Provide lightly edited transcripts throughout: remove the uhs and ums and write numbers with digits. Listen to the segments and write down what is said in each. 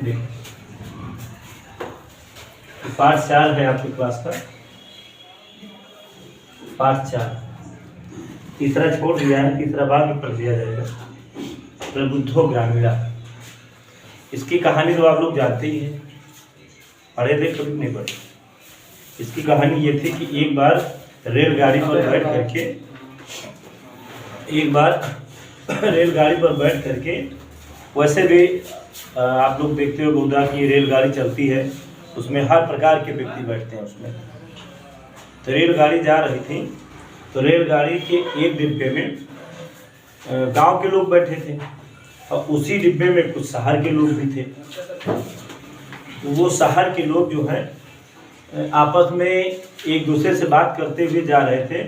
देखो पार्ट 4 है आपके क्लास का, पार्ट 4 तीसरा छोड़ दिया है, तीसरा बाद में पढ़ दिया जाएगा। प्रबुद्धो ग्रामीणा, इसकी कहानी तो आप लोग जानते ही हैं, पढ़े थे कभी नहीं पढ़े। इसकी कहानी ये थी कि एक बार रेलगाड़ी पर बैठ करके वैसे भी आप लोग देखते हो गोदा की रेलगाड़ी चलती है, उसमें हर प्रकार के व्यक्ति बैठते हैं उसमें। तो रेलगाड़ी जा रही थी, तो रेलगाड़ी के एक डिब्बे में गांव के लोग बैठे थे और उसी डिब्बे में कुछ शहर के लोग भी थे। तो वो शहर के लोग जो हैं आपस में एक दूसरे से बात करते हुए जा रहे थे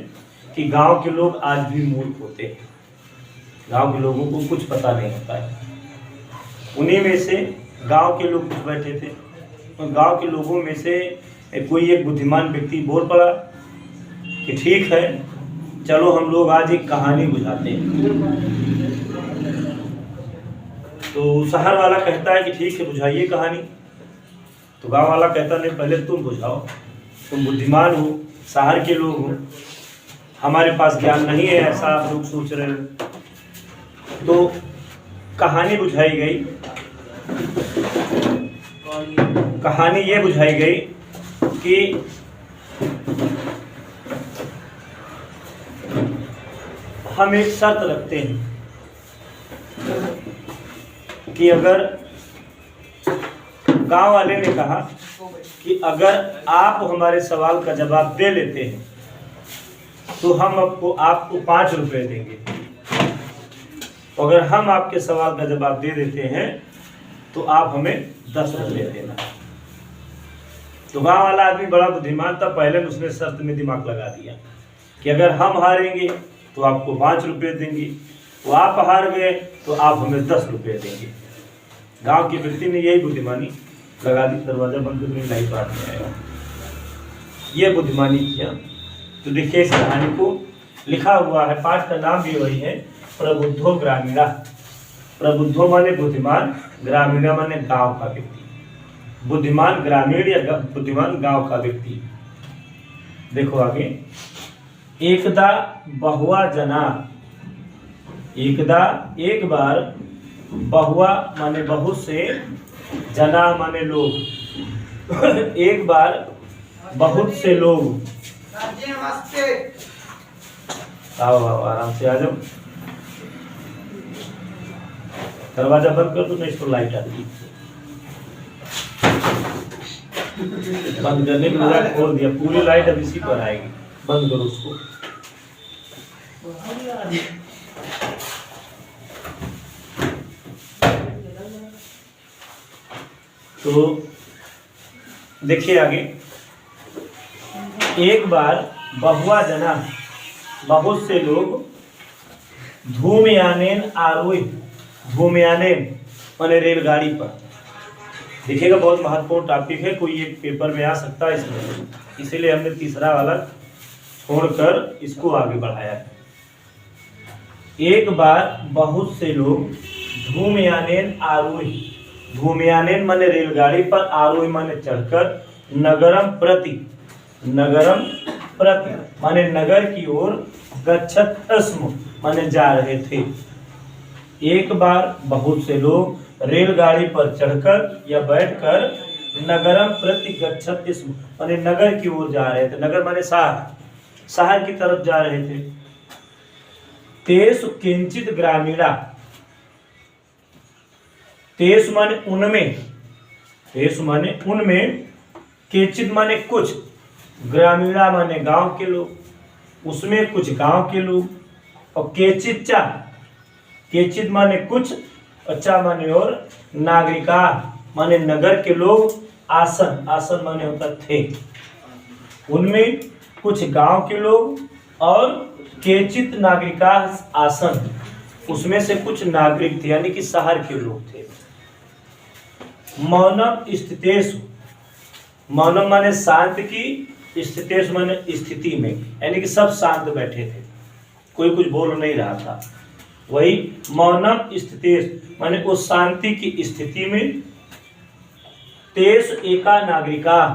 कि गांव के लोग आज भी मूर्ख होते हैं, गांव के लोगों को कुछ पता नहीं होता है। उन्हीं में से गांव के लोग कुछ बैठे थे और गांव के लोगों में से कोई एक बुद्धिमान व्यक्ति बोल पड़ा कि ठीक है, चलो हम लोग आज एक कहानी बुझाते हैं। तो शहर वाला कहता है कि ठीक है, बुझाइए कहानी। तो गांव वाला कहता नहीं, पहले तुम बुझाओ, तुम बुद्धिमान हो, शहर के लोग हो, हमारे पास ज्ञान नहीं है ऐसा आप लोग सोच रहे हो। तो कहानी बुझाई गई। कहानी ये बुझाई गई कि हम एक शर्त रखते हैं कि अगर गांव वाले ने कहा कि अगर आप हमारे सवाल का जवाब दे लेते हैं तो हम आपको 5 रुपए देंगे, अगर हम आपके सवाल का जवाब दे देते हैं तो आप हमें 10 रुपए देना। तो गांव वाला आदमी बड़ा बुद्धिमान था, पहले उसने शर्त में दिमाग लगा दिया कि अगर हम हारेंगे तो आपको 5 रुपए देंगे, वो आप हार गए तो आप हमें 10 रुपए देंगे। गांव के व्यक्ति ने यही बुद्धिमानी लगा दी, दरवाजा बंद करके लाइट बात में आएगा, ये बुद्धिमानी किया। तो देखिए इस कहानी को लिखा हुआ है, पाठ का नाम भी वही है, प्रबुद्धो ग्रामीणा। प्रबुद्धो माने बुद्धिमान, ग्रामीणा माने गांव का व्यक्ति। बुद्धिमान ग्रामीण या बुद्धिमान गांव का व्यक्ति। देखो आगे, एकदा बहुआ जना, एकदा एक बार, बहुआ माने बहुत से, जना माने लोग, एक बार बहुत से लोग। आओ आओ आराम से आ जाओ, दरवाजा बंद कर दो नहीं तो लाइट आती। बंद करने के बाद खोल दिया, पूरी लाइट अब इसी पर आएगी, बंद करो उसको। तो देखिए आगे, एक बार बहुआ जना, बहुत से लोग, धूमयानेन आरोही, धूमयानेन माने रेलगाड़ी पर। देखिएगा बहुत महत्वपूर्ण टॉपिक है, कोई एक पेपर में आ सकता है इसमें, इसीलिए हमने तीसरा वाला छोड़कर इसको आगे बढ़ाया है। एक बार बहुत से लोग धूमयानेन आरोही, धूमयानेन माने रेलगाड़ी पर, आरोही माने चढ़कर, नगरम प्रति, नगरम प्रति माने नगर की ओर, गच्छत अस्म माने जा रहे थे। एक बार बहुत से लोग रेलगाड़ी पर चढ़कर या बैठकर, नगरम प्रति गच्छत अस्म माने नगर की ओर जा रहे थे। नगर माने शहर, शहर की तरफ जा रहे थे। तेसु किंचित ग्रामीणा, तेसु माने उनमें, तेसु माने उनमें, केचित माने कुछ, ग्रामीणा माने गांव के लोग, उसमें कुछ गांव के लोग, और केचित चा, केचित माने कुछ, अच्छा माने और, नागरिका माने नगर के लोग, आसन, आसन माने होता थे। उनमें कुछ गांव के लोग और केचित नागरिका आसन, उसमें से कुछ नागरिक थे यानी कि शहर के लोग थे। मौनम स्थितेषु, मौनम माने शांत की, स्थितेषु माने स्थिति में, यानी कि सब शांत बैठे थे, कोई कुछ बोल नहीं रहा था। वही मौनम स्थितेषु माने उस शांति की स्थिति में, तेस एका नागरिका,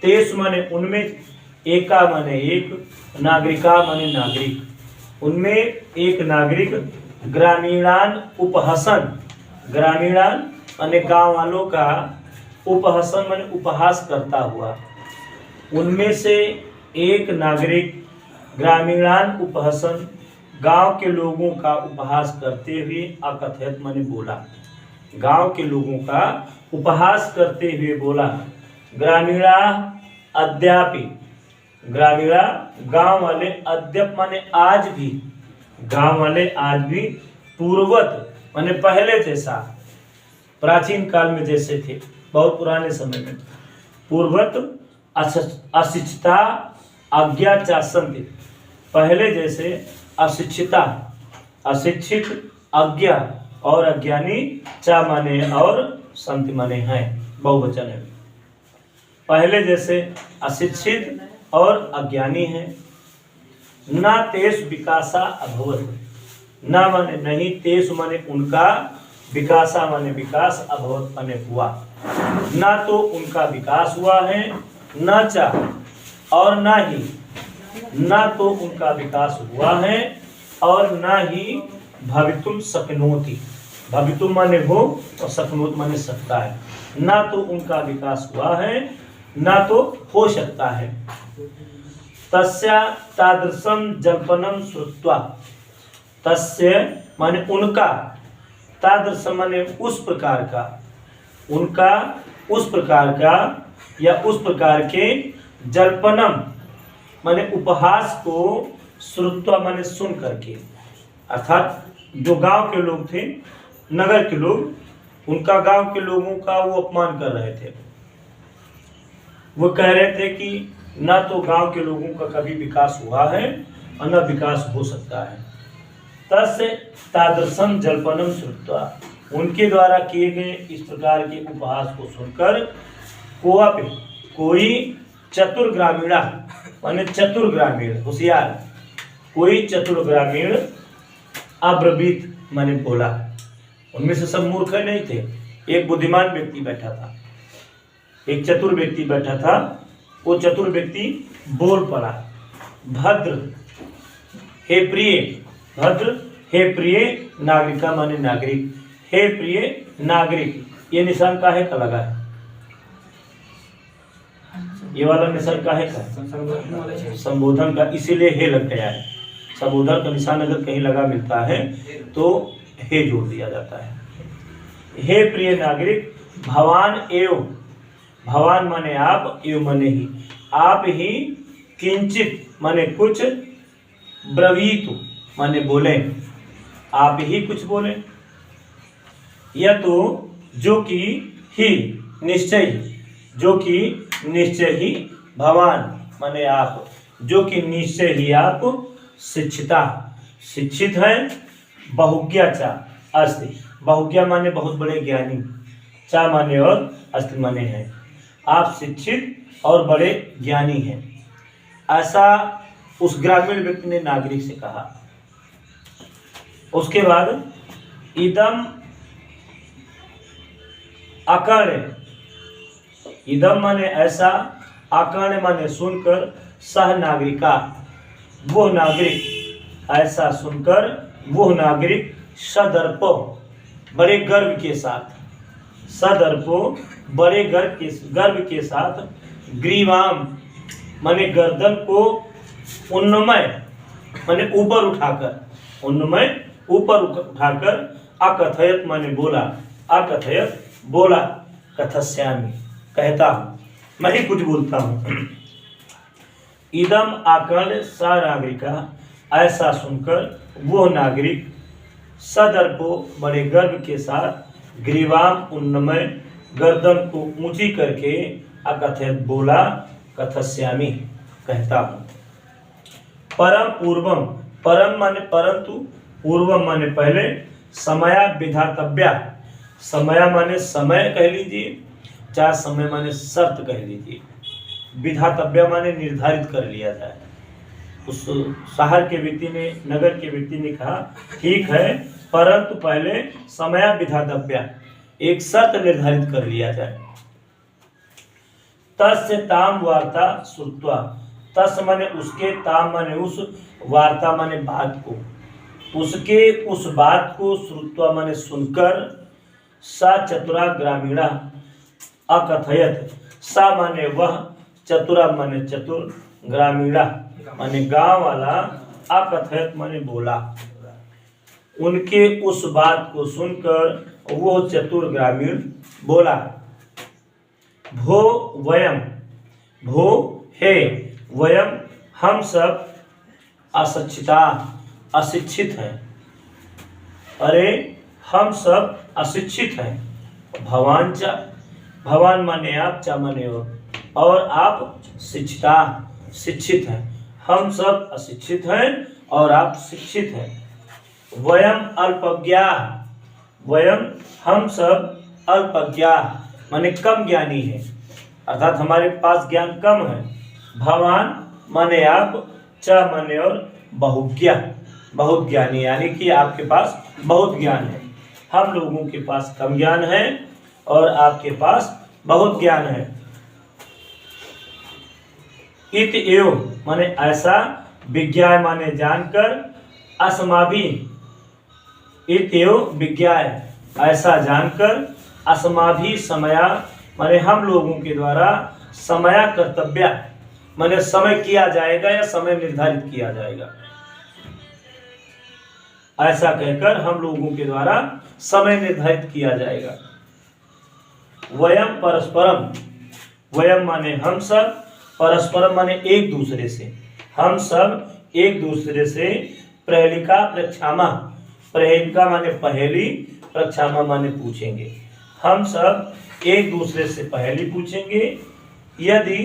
तेस माने उनमें, एका माने एक, नागरिका माने नागरिक, उनमें एक नागरिक, ग्रामीणान उपहसन, ग्रामीणान माने गांव वालों का, उपहसन माने उपहास करता हुआ, उनमें से एक नागरिक, ग्रामीणान उपहसन, गांव के लोगों का उपहास करते हुए, अकथयत माने बोला, गांव के लोगों का उपहास करते हुए बोला, ग्रामीणा अद्यापि, ग्रामीणा गांव वाले, अद्यप माने आज भी, गांव वाले आज भी, पूर्वत माने पहले जैसा, प्राचीन काल में जैसे थे, बहुत पुराने समय में, पूर्वत अशिक्षिता आज्ञा चासंति, पहले जैसे अशिक्षिता, अशिक्षित, अज्ञा और अज्ञानी, चा माने और संत माने हैं, बहुवचन है। पहले जैसे अशिक्षित और अज्ञानी हैं। ना तेस विकासा अभवत, ना माने नहीं, तेस माने उनका, विकासा माने विकास, अभवत माने हुआ, ना तो उनका विकास हुआ है, ना चा और ना ही, ना तो उनका विकास हुआ है और ना ही भवितुम शक्नोति, भवितुम माने हो और शक्नोत माने सकता है, ना तो उनका विकास हुआ है ना तो हो सकता है। तस्या तादृशम जल्पनम श्रुत्वा, तस्य माने उनका, तादृशम माने उस प्रकार का, उनका उस प्रकार का या उस प्रकार के, जल्पनम माने उपहास को, श्रुत्वा माने सुन करके, अर्थात जो गांव के लोग थे, नगर के लोग, उनका गांव के लोगों का वो अपमान कर रहे थे। वो कह रहे थे कि ना तो गांव के लोगों का कभी विकास हुआ है और न विकास हो सकता है। तस्य तादृशम जल्पनम श्रुत्वा, उनके द्वारा किए गए इस प्रकार के उपहास को सुनकर, कोअपि कोई, चतुर ग्रामीणा माने चतुर ग्रामीण, होशियार, कोई चतुर ग्रामीण, अब्रवीत माने बोला, उनमें से सब मूर्ख नहीं थे, एक बुद्धिमान व्यक्ति बैठा था, एक चतुर व्यक्ति बैठा था, वो चतुर व्यक्ति बोल पड़ा, भद्र हे प्रिय, भद्र हे प्रिय नागरिका माने नागरिक, हे प्रिय नागरिक, ये निशान काहे का लगा है, ये वाला निशान काहे का, संबोधन का, इसीलिए हे लग गया है। संबोधन का निशान अगर कहीं लगा मिलता है तो हे जोड़ दिया जाता है। हे प्रिय नागरिक, भवान एव, भवान माने आप, एव माने ही, आप ही, किंचित माने कुछ, ब्रवीतु माने बोले, आप ही कुछ बोले, या तो जो कि ही, निश्चय ही, जो कि निश्चय ही, भवान माने आप, जो कि निश्चय ही आप, शिक्षिता, शिक्षित है, बहुज्ञा चा अस्ति, बहुज्ञा माने बहुत बड़े ज्ञानी, चा माने और अस्ति माने हैं, आप शिक्षित और बड़े ज्ञानी हैं, ऐसा उस ग्रामीण व्यक्ति ने नागरिक से कहा। उसके बाद इदम अकर्ण, इदम माने ऐसा, अकर्ण माने सुनकर, सह नागरिका वो नागरिक, ऐसा सुनकर वो नागरिक, सदर्पो बड़े गर्व के साथ, सदर्पो बड़े गर्व के साथ, ग्रीवाम माने गर्दन को, उन्नमय माने ऊपर उठाकर, उन्नमय ऊपर उठाकर, अकथयत माने बोला, अकथयत बोला, कथस्यामि कहता हूँ, मैं ही कुछ बोलता हूँ। इदम आकर्ण सा नागरिका, ऐसा सुनकर वो नागरिक, सदर्पो बड़े गर्व के साथ, ग्रीवाम उन्नमय गर्दन को ऊंची करके, अकथयत बोला, कथस्यामि कहता हूँ। परम पूर्वम, परम माने परंतु, पूर्वम माने पहले, समया विधातव्या, समया माने समय कह लीजिए, चार समय माने शर्त कह लीजिए, विधातव्या माने निर्धारित कर लिया जाए। उस शहर के व्यक्ति ने, नगर के व्यक्ति ने कहा ठीक है, परंतु पहले समया विधातव्या, एक शर्त निर्धारित कर लिया जाए। तस्य ताम वार्ता श्रुत्वा, तस माने उसके, ताम माने उस, वार्ता माने बात को, उसके उस बात को, श्रुत्वा माने सुनकर, सा चतुरा ग्रामीणा अकथयत, सा माने वह, चतुरा माने चतुर, ग्रामीणा माने गांव वाला, अकथयत माने बोला, उनके उस बात को सुनकर वो चतुर ग्रामीण बोला। भो वयम, भो हे, वयम हम सब, अशिक्षिता अशिक्षित हैं, अरे हम सब अशिक्षित हैं। भवान चा, भवान माने आप, चा माने और आप शिक्षिता शिक्षित हैं, हम सब अशिक्षित हैं और आप शिक्षित हैं। वयम अल्पज्ञा, वयम हम सब, अल्पज्ञा माने कम ज्ञानी है, अर्थात हमारे पास ज्ञान कम है। भवान माने आप, च माने और बहुज्ञा, बहुत ज्ञानी, यानी कि आपके पास बहुत ज्ञान है। हम लोगों के पास कम ज्ञान है और आपके पास बहुत ज्ञान है। इत एव माने ऐसा, विज्ञा माने जानकर, अस्माभि, इत एव विज्ञा ऐसा जानकर, अस्माभि समया माने हम लोगों के द्वारा, समया कर्तव्य माने समय किया जाएगा या समय निर्धारित किया जाएगा, ऐसा कहकर हम लोगों के द्वारा समय निर्धारित किया जाएगा। वयम परस्परम, वयम माने हम सब, परस्परम माने एक दूसरे से, हम सब एक दूसरे से, प्रहेलिका प्रक्षामा, प्रहेलिका माने पहेली, प्रक्षामा माने पूछेंगे, हम सब एक दूसरे से पहेली पूछेंगे। यदि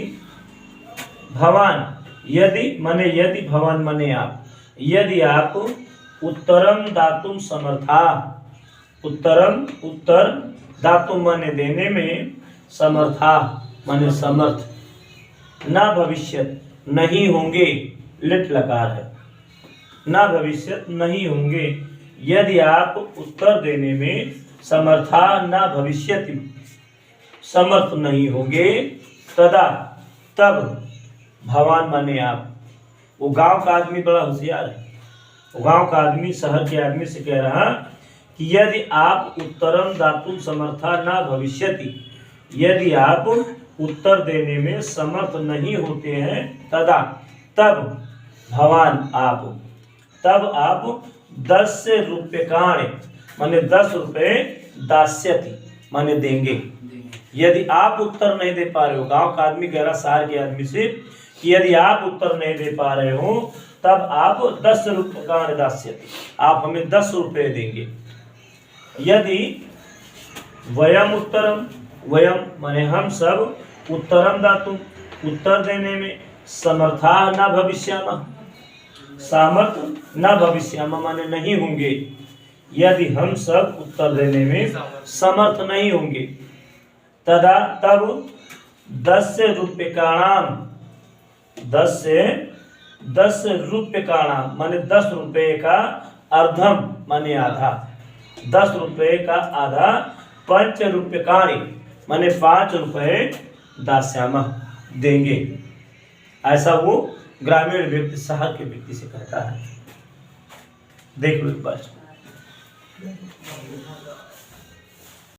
भवान, यदि माने यदि, भवान माने आप, यदि आप उत्तरम दातुम समर्था, उत्तरम उत्तर, दातुम माने देने में, समर्था माने समर्थ, ना भविष्यत नहीं होंगे, लिट लकार है, ना भविष्यत नहीं होंगे, यदि आप उत्तर देने में समर्था, ना भविष्यति समर्थ नहीं होंगे, तदा तब, भवान माने आप, वो गांव का आदमी बड़ा होशियार है, वो गांव का आदमी शहर के आदमी से कह रहा कि यदि आप उत्तरम दातुम समर्था ना भविष्यति, यदि आप उत्तर देने में समर्थ नहीं होते हैं, तदा तब, भवान आप, तब आप 10 रूप्यकाणि माने 10 रुपये, दास्यति माने देंगे। यदि आप उत्तर नहीं दे पा रहे हो, गांव का आदमी कह रहा शहर के आदमी से कि यदि आप उत्तर नहीं दे पा रहे हो, तब आप 10 रूप्यकाणि दास्यति, आप हमें 10 रुपये देंगे। यदि वयम उत्तरम, वयम माने हम सब, उत्तरम दातुम उत्तर देने में, समर्था न भविष्यामः, सामर्थ न भविष्यामः माने नहीं होंगे, यदि हम सब उत्तर देने में समर्थ नहीं होंगे, तदा तब 10 रूप्यकाणाम, 10 रूप्यकाणाम माने 10 रुपये का, अर्धम माने आधा, 10 रुपये का आधा, 5 रूप्यकाणि माने 5 रुपये, दास्यामः देंगे। ऐसा वो ग्रामीण व्यक्ति शहर के व्यक्ति से कहता है। देख लो एक बार।